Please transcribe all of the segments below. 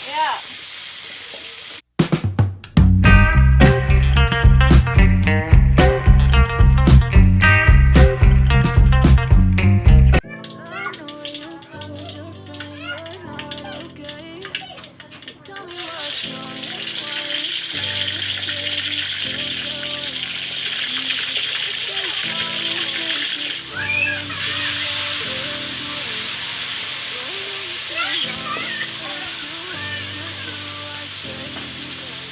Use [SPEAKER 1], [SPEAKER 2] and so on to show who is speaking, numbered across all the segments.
[SPEAKER 1] Yeah.
[SPEAKER 2] I know you told your friend you're not okay. Tell me what's wrong, why you never said you felt that way. Stay strong and take it silence in your words away. When you say wrong, it's too hard to do. I said you fade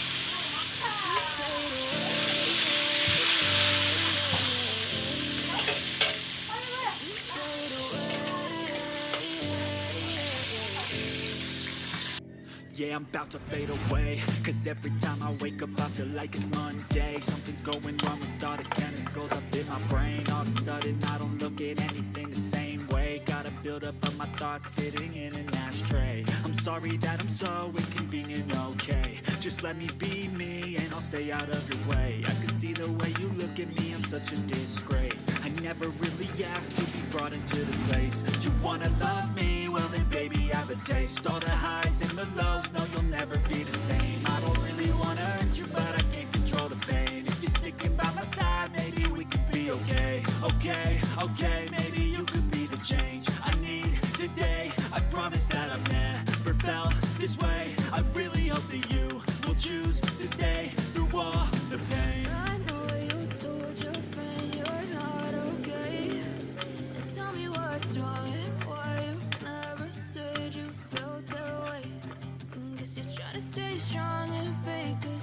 [SPEAKER 3] Yeah, I'm about to fade away. Cause every time I wake up I feel like it's Monday. Something's going wrong with all the chemicals up in my brain. All of a sudden I don't look at anything the same way. Gotta build up of my thoughts sitting in an ashtray. I'm sorry that I'm so inconvenient, okay. Just let me be me and I'll stay out of your way. I can see the way you look at me, I'm such a disgrace. I never really asked to be brought into this place. You wanna love me? Well then baby have a taste. All the highs and the lows, no you'll never be the same. I don't really wanna hurt you but I can't control the pain. If you're sticking by my side, maybe we could be okay. Okay, okay, maybe you could be the change I need today. I promise that I've never felt this way. I really hope that you will choose to stay through all the pain.
[SPEAKER 2] I know you told your friend you're not okay. Tell me what's wrong and why you never said you felt that way. Guess you're trying to stay strong and fake it.